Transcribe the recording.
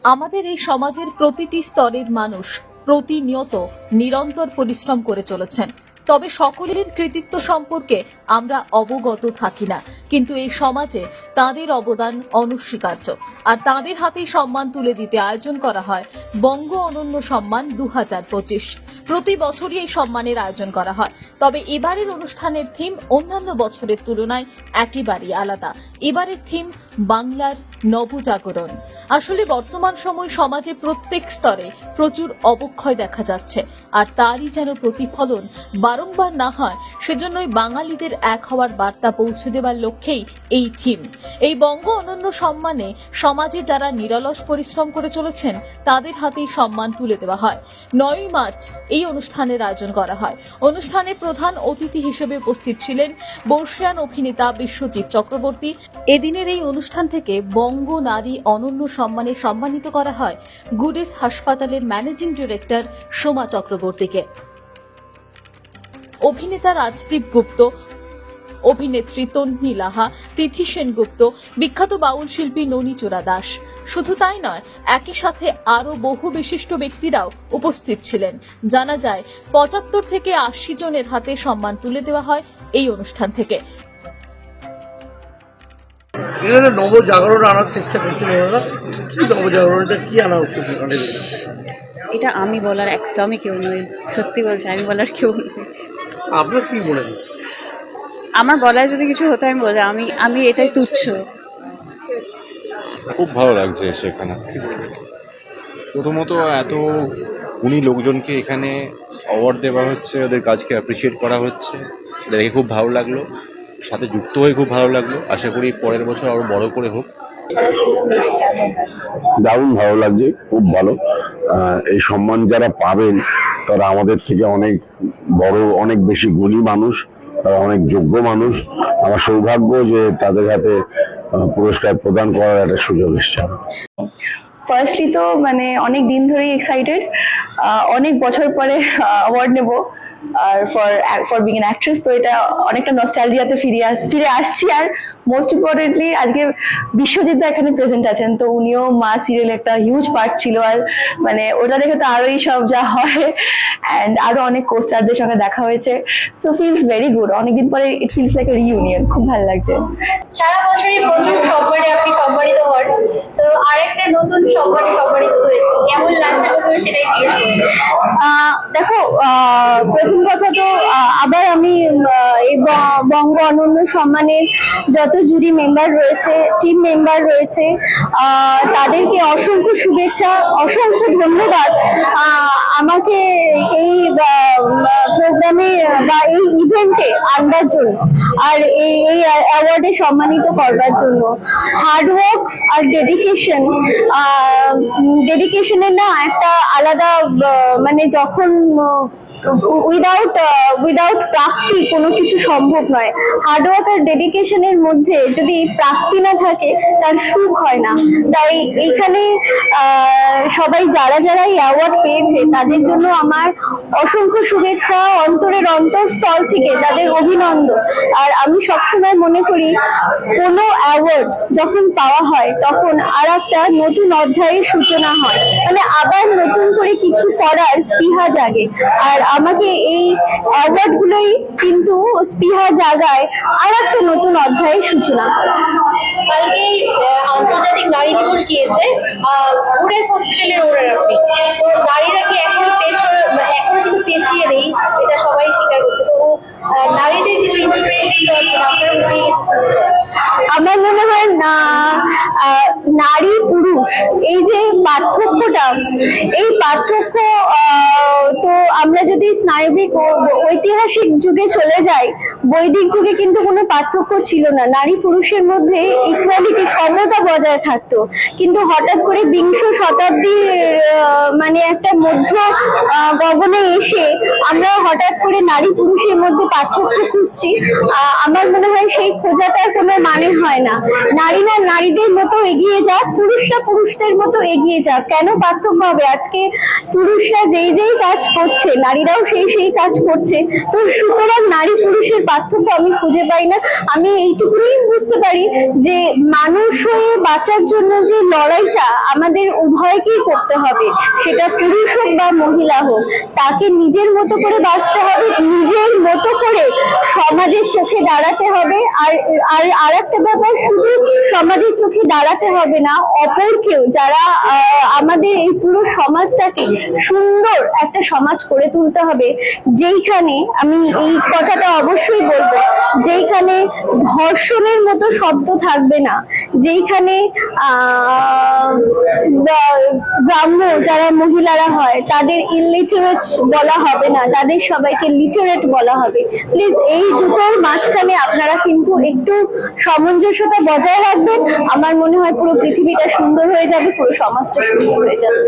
আমাদের এই সমাজের প্রতিটি স্তরের মানুষ প্রতিনিয়ত নিরন্তর পরিশ্রম করে চলেছেন, তবে সকলের কৃতিত্ব সম্পর্কে আমরা অবগত থাকি না। কিন্তু এই সমাজে তাদের অবদান অনস্বীকার্য, আর তাদের হাতেই সম্মান তুলে দিতে আয়োজন করা হয় বঙ্গ অনন্য সম্মান 2025। প্রতি বছরই এই সম্মানের আয়োজন করা হয়, তবে এবারের অনুষ্ঠানের থিম অন্যান্য বছরের তুলনায় একেবারেই আলাদা। এবারের থিম বাংলার নবজাগরণ। আসলে বর্তমান সময় সমাজে প্রত্যেক স্তরে প্রচুর অবক্ষয় দেখা যাচ্ছে, আর তারই যেন প্রতিফলন বারংবার না হয়, সেজন্যই বাঙালিদের এক হওয়ার বার্তা পৌঁছে দেওয়ার লক্ষ্যেই এই থিম। এই বঙ্গ অনন্য সম্মানে সমাজে যারা নিরলস পরিশ্রম করে চলেছেন তাদের হাতেই সম্মান তুলে দেওয়া হয়। 9ই মার্চ এই অনুষ্ঠানের আয়োজন করা হয়। অনুষ্ঠানে প্রধান অতিথি হিসেবে উপস্থিত ছিলেন বর্ষিয়ান অভিনেতা বিশ্বজিৎ চক্রবর্তী। এদিনের এই অনুষ্ঠান থেকে বঙ্গ নারী অনন্য সম্মানে সম্মানিত করা হয় গুডেস হাসপাতালের ম্যানেজিং ডিরেক্টর সোমা চক্রবর্তীকে। অভিনেতা রাজদীপ গুপ্ত, অভিনেত্রী তন্নি লাহা, তিথি সেনগুপ্ত, বিখ্যাত বাউল শিল্পী ননীচোরা দাস। শুধু তাই নয়, একই সাথে আরো বহু বিশিষ্ট ব্যক্তিরাও উপস্থিত ছিলেন। জানা যায় 75 থেকে 80 জনের হাতে সম্মান তুলে দেওয়া হয় এই অনুষ্ঠান থেকে। এখানে নবজাগরণ আনার চেষ্টা করছেন ওনারা। কি নবজাগরণটা কি আনা উচিত? এটা আমি বলার একদমই কেউ নই, সত্যি বলছি, আমি বলার কেউ নই। আপনার কি মনে হয়? আমার বলায় যদি কিছু হতো আমি বললাম, আমি এটাই তুচ্ছ। খুব ভালো লাগছে সেখানে। প্রথমত এত উনি লোকজনকে এখানে অ্যাওয়ার্ড দেওয়া হচ্ছে, ওদের কাজকে অ্যাপ্রিসিয়েট করা হচ্ছে, সেটা দেখে খুব ভালো লাগলো। সাথে যুক্ত হয়ে খুব ভালো লাগলো। আশা করি পরের বছর আরো বড় করে হোক। দারুণ ভালো লাগছে, খুব ভালো। এই সম্মান যারা পাবেন তারা আমাদের থেকে অনেক বড়, অনেক বেশি গুণী মানুষ, তারা অনেক যোগ্য মানুষ। আমার সৌভাগ্য যে তাদের হাতে পুরস্কার প্রদান করার একটা সুযোগ এসছে। ফার্স্টলি তো মানে অনেক দিন ধরেই এক্সাইটেড, অনেক বছর পরে অ্যাওয়ার্ড নেব। আর ফর বিং অ্যান অ্যাক্ট্রেস তো এটা অনেকটা নস্টালজিয়াতে ফিরে আসছি। আর মোস্ট ইম্পর্টেন্টলি আজকে বিশ্বজিৎ দা এখানে প্রেজেন্ট আছেন, তো উনিও মা সিরিয়াল একটা হিউজ পার্ট ছিল। আর মানে ওটা দেখে তো আরোই সব যা হয়। অ্যান্ড আরো অনেক কোস্টারদের সঙ্গে দেখা হয়েছে, সো ফিলস ভেরি গুড। অনেকদিন পরে it feels like a reunion, খুব ভালো লাগছে। সারা বছরই প্রচুর সম্মানে আপনি সম্মানিত হন, তো আরেকটা নতুন সম্মানে সম্মানিত হয়েছে, কেমন লাগছে প্রথমে সেটাই জিজ্ঞেস করি। দেখো, প্রথম কথা তো আবার আমি এই বঙ্গ অনন্য সম্মানের যত জুরি মেম্বার রয়েছে, টিম মেম্বার রয়েছে, তাদেরকে অসংখ্য শুভেচ্ছা, অসংখ্য ধন্যবাদ আমাকে এই প্রোগ্রামে বা এই ইভেন্টে আনবার জন্য, আর এই অ্যাওয়ার্ডে সম্মানিত করবার জন্য। হার্ডওয়ার্ক আর ডেডিকেশনের না একটা আলাদা, মানে যখন উইদাউট প্রাপ্তি কোনো কিছু সম্ভব নয়। হার্ডওয়ার্ক আর ডেডিকেশনের মধ্যে যদি প্রাপ্তি না থাকে তার সুখ হয় না। তাই এইখানে সবাই যারা এই অ্যাওয়ার্ড পেয়েছে তাদের জন্য আমার অসংখ্য শুভেচ্ছা, অন্তরের অন্তঃস্থল থেকে তাদের অভিনন্দন। আর আমি সবসময় মনে করি কোনো অ্যাওয়ার্ড যখন পাওয়া হয় তখন আর একটা নতুন অধ্যায়ের সূচনা হয়, মানে আবার নতুন করে কিছু করার স্পৃহা জাগে। আর আমাকে এই অ্যাওয়ার্ড গুলোই কিন্তু স্পৃহা জাগায় আর একটা নতুন অধ্যায়ের সূচনা করা। কালকে আন্তর্জাতিক নারী দিবস গিয়েছে, গুডেস হসপিটালের ওনার আপনি, তো নারীরা কি এখনো কিন্তু পেছিয়ে নেই, এটা সবাই স্বীকার করছে। তো নারীদের কিছু ইন্সপিরেশন আপনার মধ্যে আমার মনে হয় না, নারী পুরুষ এই যে পার্থক্যটা, এই পার্থক্য তো আমরা যদি স্নায়বিক ও ঐতিহাসিক যুগে চলে যাই, বৈদিক যুগে কিন্তু কোনো পার্থক্য ছিল না। নারী পুরুষের মধ্যে ইকুয়ালিটি, সমতা বজায় থাকতো। কিন্তু হঠাৎ করে বিংশ শতাব্দীর মানে একটা মধ্য গগনে এসে আমরা হঠাৎ করে নারী পুরুষের মধ্যে পার্থক্য খুঁজছি। আমার মনে হয় সেই খোঁজাটার কোনো মানে হয় না। নারীরা নারীদের মতো এগিয়ে যাক, পুরুষরা পুরুষদের মতো এগিয়ে এগিয়ে যাক। কেন পার্থক্য হবে? আজকে পুরুষরা যেই যেই কাজ করছে, নারীরাও সেই কাজ করছে। তো সুতরাং নারী পুরুষের পার্থক্য আমি খুঁজে পাই না। আমি এইটুকুই বুঝতে পারি যে মানুষ হয়ে বাঁচার জন্য যে লড়াইটা আমাদের উভয়কেই করতে হবে, সেটা পুরুষ হোক বা মহিলা হোক, তাকে নিজের মতো করে বাঁচতে হবে, নিজের মতো করে সমাজের চোখে দাঁড়াতে হবে। আর একটা ব্যাপার, শুধু সমাজের চোখে দাঁড়াতে হবে না, অপরকেও, যারা আমাদের এই পুরো সমাজটাকে সুন্দর একটা সমাজ করে তুলতে হবে, যেইখানে, আমি এই কথাটা অবশ্যই বলবো, যেইখানে ধর্ষণের মতো শব্দ থাকবে না, যেইখানে গ্রাম্য যারা মহিলারা হয় তাদের ইলিটারেট বলা হবে না, তাদের সবাইকে লিটারেট বলা হবে। প্লিজ এই দুটোর মাঝখানে আপনারা কিন্তু একটু সামঞ্জস্যতা বজায় রাখবেন। আমার মনে হয় পুরো পৃথিবীটা সুন্দর হয়ে যাবে, পুরো সমাজটা সুন্দর হয়ে যাবে।